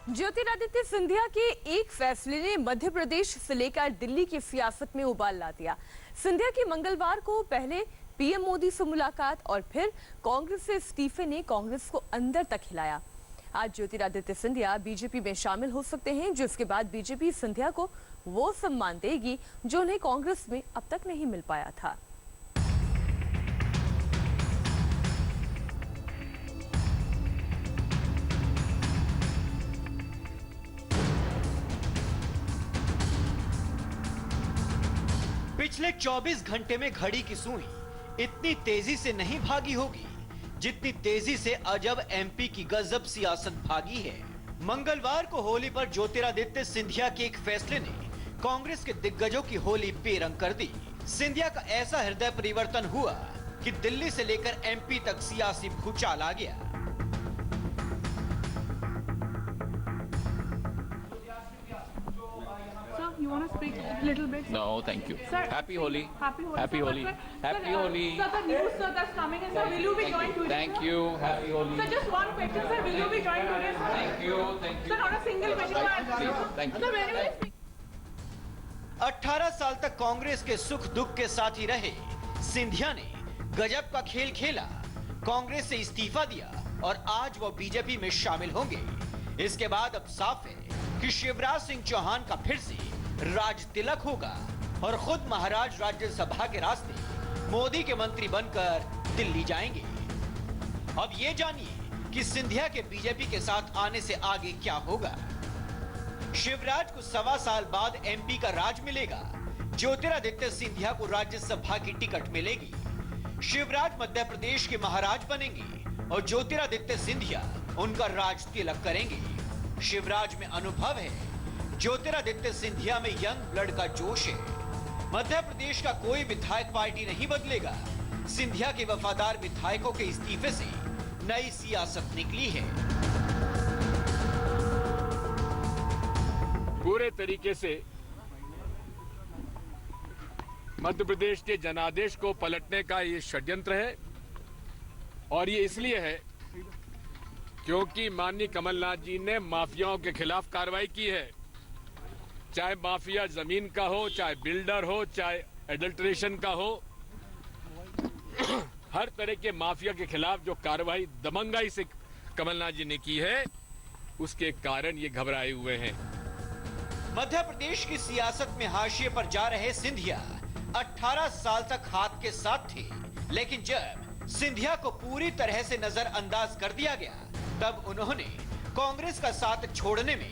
ज्योतिरादित्य सिंधिया के एक फैसले ने मध्य प्रदेश से लेकर दिल्ली की सियासत में उबाल ला दिया। सिंधिया की मंगलवार को पहले पीएम मोदी से मुलाकात और फिर कांग्रेस से इस्तीफे ने कांग्रेस को अंदर तक हिलाया। आज ज्योतिरादित्य सिंधिया बीजेपी में शामिल हो सकते हैं, जिसके बाद बीजेपी सिंधिया को वो सम्मान देगी जो उन्हें कांग्रेस में अब तक नहीं मिल पाया था। पिछले 24 घंटे में घड़ी की सुई इतनी तेजी से नहीं भागी होगी जितनी तेजी से अजब एमपी की गजब सियासत भागी है। मंगलवार को होली पर ज्योतिरादित्य सिंधिया के एक फैसले ने कांग्रेस के दिग्गजों की होली बेरंग कर दी। सिंधिया का ऐसा हृदय परिवर्तन हुआ कि दिल्ली से लेकर एमपी तक सियासी भूचाल आ गया। You want to speak a little bit? No, thank you. Sir, Happy Holi. Happy Holi. Happy Sir, Holi. sir, Happy sir, Holi. Sir, the news sir, that's coming in, sir, will you be joined today? Thank you. Happy Holi. Sir, just one question, sir, will you be joined today, sir? Thank you. Thank you. Sir, not a single question. Please, thank you. Sir, when will you speak? 18 साल तक कांग्रेस के सुख दुख के साथ ही रहे सिंधिया ने गजब का खेल खेला। कांग्रेस से इस्तीफा दिया और आज वो बीजेपी में शामिल होंगे। इसके बाद अब साफ है कि शिवराज सिंह चौहान का फिर से राज तिलक होगा और खुद महाराज राज्यसभा के रास्ते मोदी के मंत्री बनकर दिल्ली जाएंगे। अब ये जानिए कि सिंधिया के बीजेपी के साथ आने से आगे क्या होगा। शिवराज को 1.25 साल बाद एमपी का राज मिलेगा। ज्योतिरादित्य सिंधिया को राज्यसभा की टिकट मिलेगी। शिवराज मध्य प्रदेश के महाराज बनेंगे और ज्योतिरादित्य सिंधिया उनका राज तिलक करेंगे। शिवराज में अनुभव है, ज्योतिरादित्य सिंधिया में यंग ब्लड का जोश है। मध्य प्रदेश का कोई विधायक पार्टी नहीं बदलेगा। सिंधिया के वफादार विधायकों के इस्तीफे से नई सियासत निकली है। पूरे तरीके से मध्य प्रदेश के जनादेश को पलटने का ये षड्यंत्र है और ये इसलिए है क्योंकि माननीय कमलनाथ जी ने माफियाओं के खिलाफ कार्रवाई की है। चाहे माफिया जमीन का हो, चाहे बिल्डर हो, चाहे एडल्ट्रेशन का हो, हर तरह के माफिया के खिलाफ जो कार्रवाई दबंगाई से कमलनाथ जी ने की है, उसके कारण ये घबराए हुए हैं। मध्य प्रदेश की सियासत में हाशिए पर जा रहे सिंधिया 18 साल तक हाथ के साथ थे, लेकिन जब सिंधिया को पूरी तरह से नजरअंदाज कर दिया गया, तब उन्होंने कांग्रेस का साथ छोड़ने में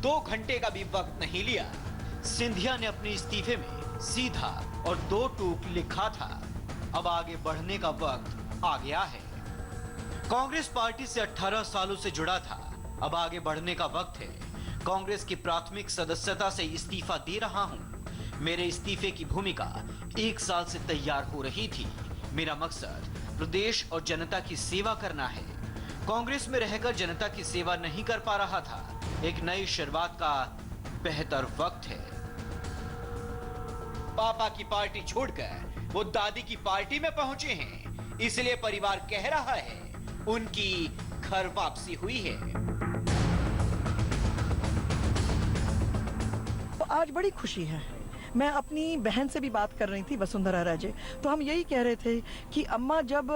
2 घंटे का भी वक्त नहीं लिया। सिंधिया ने अपने इस्तीफे में सीधा और 2 टूक लिखा था, अब आगे बढ़ने का वक्त आ गया है। कांग्रेस पार्टी से 18 सालों से जुड़ा था, अब आगे बढ़ने का वक्त है। कांग्रेस की प्राथमिक सदस्यता से इस्तीफा दे रहा हूं। मेरे इस्तीफे की भूमिका 1 साल से तैयार हो रही थी। मेरा मकसद प्रदेश और जनता की सेवा करना है। कांग्रेस में रहकर जनता की सेवा नहीं कर पा रहा था। एक नई शुरुआत का बेहतर वक्त है। पापा की पार्टी छोड़कर वो दादी की पार्टी में पहुंचे हैं, इसलिए परिवार कह रहा है उनकी घर वापसी हुई है। तो आज बड़ी खुशी है। मैं अपनी बहन से भी बात कर रही थी, वसुंधरा राजे, तो हम यही कह रहे थे कि अम्मा जब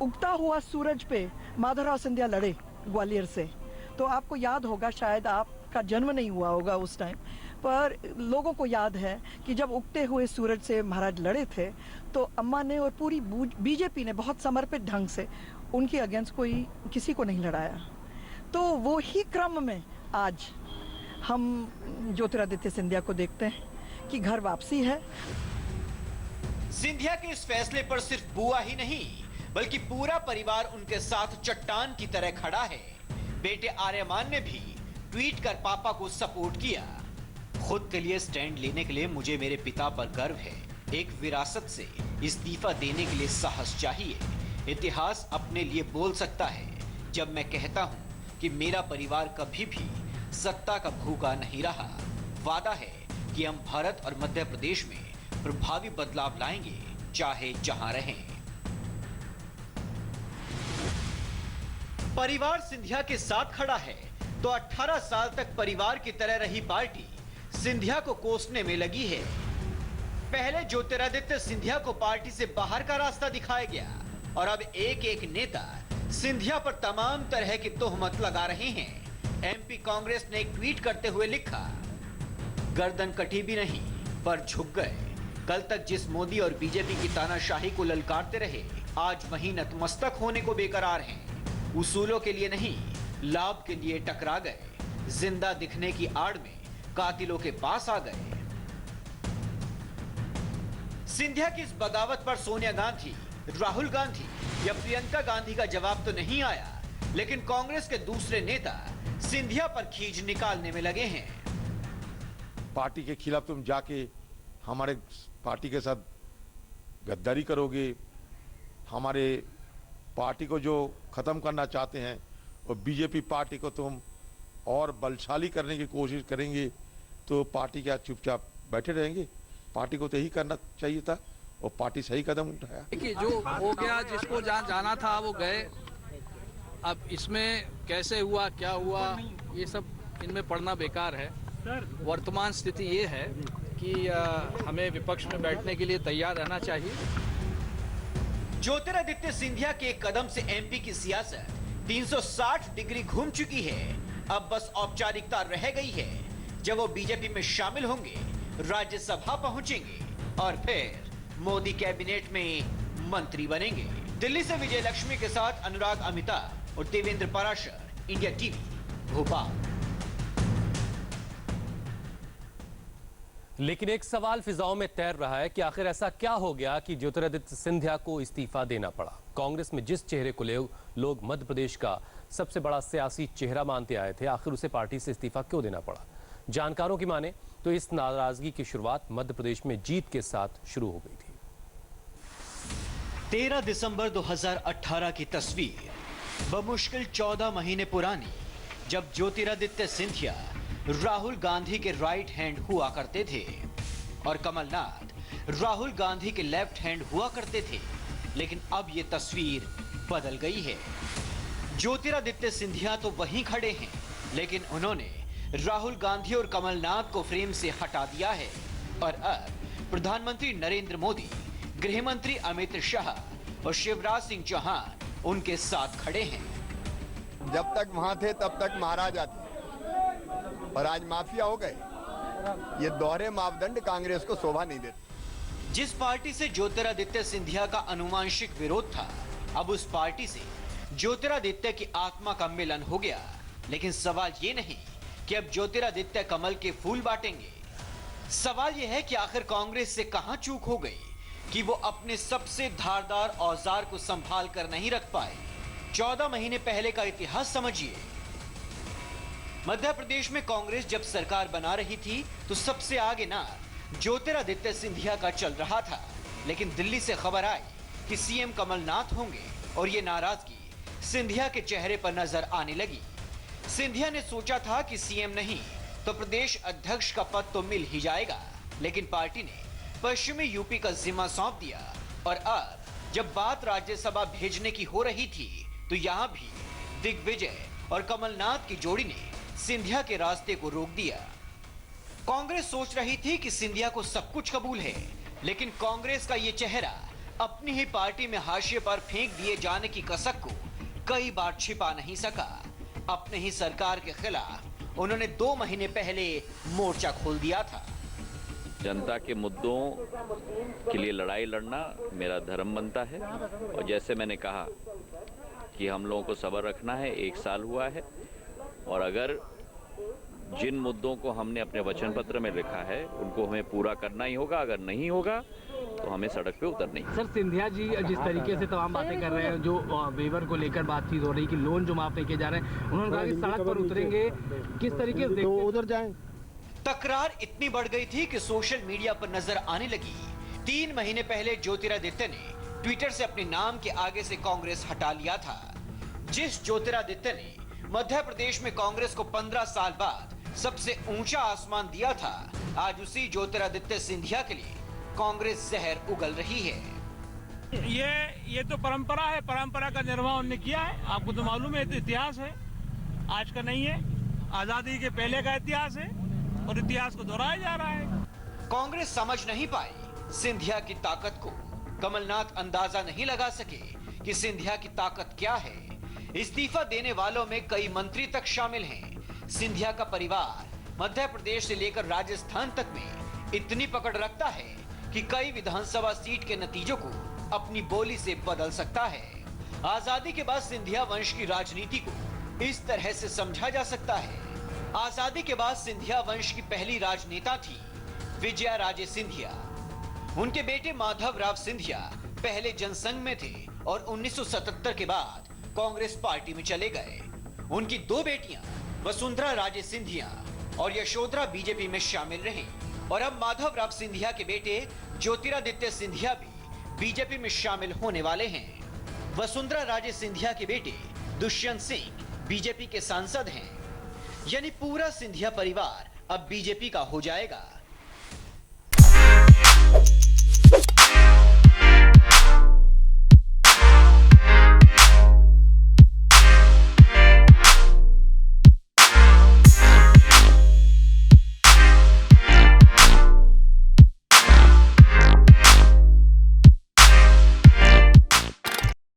उगता हुआ सूरज पे माधवराव सिंधिया लड़े ग्वालियर से, तो आपको याद होगा, शायद आपका जन्म नहीं हुआ होगा उस टाइम, पर लोगों को याद है कि जब उगते हुए सूरज से महाराज लड़े थे, तो अम्मा ने और पूरी बीजेपी ने बहुत समर्पित ढंग से उनके अगेंस्ट कोई किसी को नहीं लड़ाया। तो वो ही क्रम में आज हम ज्योतिरादित्य सिंधिया को देखते हैं कि घर वापसी है। सिंधिया के इस फैसले पर सिर्फ बुआ ही नहीं, बल्कि पूरा परिवार उनके साथ चट्टान की तरह खड़ा है। बेटे आर्यमान ने भी ट्वीट कर पापा को सपोर्ट किया। खुद के लिए स्टैंड लेने के लिए मुझे मेरे पिता पर गर्व है। एक विरासत से इस्तीफा देने के लिए साहस चाहिए। इतिहास अपने लिए बोल सकता है जब मैं कहता हूं कि मेरा परिवार कभी भी सत्ता का भूखा नहीं रहा। वादा है कि हम भारत और मध्य प्रदेश में प्रभावी बदलाव लाएंगे, चाहे जहां रहें। परिवार सिंधिया के साथ खड़ा है तो 18 साल तक परिवार की तरह रही पार्टी सिंधिया को कोसने में लगी है। पहले ज्योतिरादित्य सिंधिया को पार्टी से बाहर का रास्ता दिखाया गया और अब एक एक नेता सिंधिया पर तमाम तरह की तोहमत लगा रहे हैं। एमपी कांग्रेस ने एक ट्वीट करते हुए लिखा, गर्दन कटी भी नहीं पर झुक गए। कल तक जिस मोदी और बीजेपी की तानाशाही को ललकारते रहे, आज वहीं नतमस्तक होने को बेकरार हैं। उसूलों के लिए नहीं, लाभ के लिए टकरा गए। जिंदा दिखने की आड़ में कातिलों के पास आ गए। सिंधिया की इस बगावत पर सोनिया गांधी, राहुल गांधी या प्रियंका गांधी का जवाब तो नहीं आया, लेकिन कांग्रेस के दूसरे नेता सिंधिया पर खींच निकालने में लगे हैं। पार्टी के खिलाफ तुम जाके हमारे पार्टी के साथ गद्दारी करोगे, हमारे पार्टी को जो खत्म करना चाहते हैं और बीजेपी पार्टी को तुम और बलशाली करने की कोशिश करेंगे, तो पार्टी क्या चुपचाप बैठे रहेंगे? पार्टी को तो यही करना चाहिए था और पार्टी सही कदम उठाया। देखिए, जो हो गया, जिसको जहाँ जाना था वो गए। अब इसमें कैसे हुआ, क्या हुआ, ये सब इनमें पढ़ना बेकार है। वर्तमान स्थिति ये है कि हमें विपक्ष में बैठने के लिए तैयार रहना चाहिए। ज्योतिरादित्य सिंधिया के एक कदम से एमपी की सियासत 360 डिग्री घूम चुकी है। अब बस औपचारिकता रह गई है। जब वो बीजेपी में शामिल होंगे, राज्यसभा पहुंचेंगे और फिर मोदी कैबिनेट में मंत्री बनेंगे। दिल्ली से विजय लक्ष्मी के साथ अनुराग अमिताभ और देवेंद्र पराशर, इंडिया टीवी, भोपाल। लेकिन एक सवाल फिजाओं में तैर रहा है कि आखिर ऐसा क्या हो गया कि ज्योतिरादित्य सिंधिया को इस्तीफा देना पड़ा। कांग्रेस में जिस चेहरे को लोग मध्य प्रदेश का सबसे बड़ा सियासी चेहरा मानते आए थे, आखिर उसे पार्टी से इस्तीफा क्यों देना पड़ा? जानकारों की माने तो इस नाराजगी की शुरुआत मध्य प्रदेश में जीत के साथ शुरू हो गई थी। 13 दिसंबर 2018 की तस्वीर, बमुश्किल 14 महीने पुरानी, जब ज्योतिरादित्य सिंधिया राहुल गांधी के राइट हैंड हुआ करते थे और कमलनाथ राहुल गांधी के लेफ्ट हैंड हुआ करते थे। लेकिन अब ये तस्वीर बदल गई है। ज्योतिरादित्य सिंधिया तो वहीं खड़े हैं, लेकिन उन्होंने राहुल गांधी और कमलनाथ को फ्रेम से हटा दिया है और अब प्रधानमंत्री नरेंद्र मोदी, गृह मंत्री अमित शाह और शिवराज सिंह चौहान उनके साथ खड़े हैं। जब तक वहां थे तब तक महाराजा थे और आज माफिया हो गए। ये दोहरे मापदंड कांग्रेस को शोभा नहीं देते। जिस पार्टी से ज्योतिरादित्य सिंधिया का अनुवांशिक विरोध था, अब उस पार्टी से ज्योतिरादित्य की आत्मा का मिलन हो गया। लेकिन सवाल ये नहीं कि अब ज्योतिरादित्य कमल के फूल बांटेंगे। सवाल यह है कि आखिर कांग्रेस से कहां चूक हो गई कि वो अपने सबसे धारदार औजार को संभाल कर नहीं रख पाए। 14 महीने पहले का इतिहास समझिए। मध्य प्रदेश में कांग्रेस जब सरकार बना रही थी तो सबसे आगे नाम ज्योतिरादित्य सिंधिया का चल रहा था। लेकिन दिल्ली से खबर आई कि सीएम कमलनाथ होंगे और ये नाराजगी सिंधिया के चेहरे पर नजर आने लगी। सिंधिया ने सोचा था कि सीएम नहीं तो प्रदेश अध्यक्ष का पद तो मिल ही जाएगा, लेकिन पार्टी ने पश्चिमी यूपी का जिम्मा सौंप दिया और अब जब बात राज्यसभा भेजने की हो रही थी तो यहाँ भी दिग्विजय और कमलनाथ की जोड़ी ने सिंधिया के रास्ते को रोक दिया। कांग्रेस सोच रही थी कि सिंधिया को सब कुछ कबूल है, लेकिन कांग्रेस का ये चेहरा अपनी ही पार्टी में हाशिए पर फेंक दिए जाने की कसक को कई बार छिपा नहीं सका। अपने ही सरकार के खिलाफ उन्होंने 2 महीने पहले मोर्चा खोल दिया था। जनता के मुद्दों के लिए लड़ाई लड़ना मेरा धर्म बनता है और जैसे मैंने कहा कि हम लोगों को सब्र रखना है। 1 साल हुआ है और अगर जिन मुद्दों को हमने अपने वचन पत्र में लिखा है उनको हमें पूरा करना ही होगा। अगर नहीं होगा तो हमें सड़क पे उतरना ही। सर, सिंधिया जी जिस तरीके से तमाम बातें कर रहे हैं, जो वेवर को लेकर बातचीत हो रही कि लोन जो माफ नहीं किए जा रहे हैं, उन्होंने कहा कि सड़क पर उतरेंगे। किस तरीके से उधर जाएं? तकरार इतनी बढ़ गई थी कि सोशल मीडिया पर नजर आने लगी। 3 महीने पहले ज्योतिरादित्य ने ट्विटर से अपने नाम के आगे से कांग्रेस हटा लिया था। जिस ज्योतिरादित्य ने मध्य प्रदेश में कांग्रेस को 15 साल बाद सबसे ऊंचा आसमान दिया था, आज उसी ज्योतिरादित्य सिंधिया के लिए कांग्रेस जहर उगल रही है। ये तो परंपरा है, परंपरा का निर्वाह उन्होंने किया है। आपको तो मालूम है, तो इतिहास है, आज का नहीं है। आजादी के पहले का इतिहास है और इतिहास को दोहराया जा रहा है। कांग्रेस समझ नहीं पाई सिंधिया की ताकत को। कमलनाथ अंदाजा नहीं लगा सके कि सिंधिया की ताकत क्या है। इस्तीफा देने वालों में कई मंत्री तक शामिल हैं। सिंधिया का परिवार मध्य प्रदेश से लेकर राजस्थान तक में इतनी पकड़ रखता है कि कई विधानसभा सीट के नतीजों को अपनी बोली से बदल सकता है। आजादी के बाद सिंधिया वंश की राजनीति को इस तरह से समझा जा सकता है। आजादी के बाद सिंधिया वंश की पहली राजनेता थी विजया राजे सिंधिया। उनके बेटे माधव राव सिंधिया पहले जनसंघ में थे और 1977 के बाद कांग्रेस पार्टी में चले गए। उनकी दो बेटियां वसुंधरा राजे सिंधिया और यशोधरा बीजेपी में शामिल रही और अब माधव राव सिंधिया के बेटे ज्योतिरादित्य सिंधिया भी बीजेपी में शामिल होने वाले हैं। वसुंधरा राजे सिंधिया के बेटे दुष्यंत सिंह बीजेपी के सांसद हैं। यानी पूरा सिंधिया परिवार अब बीजेपी का हो जाएगा।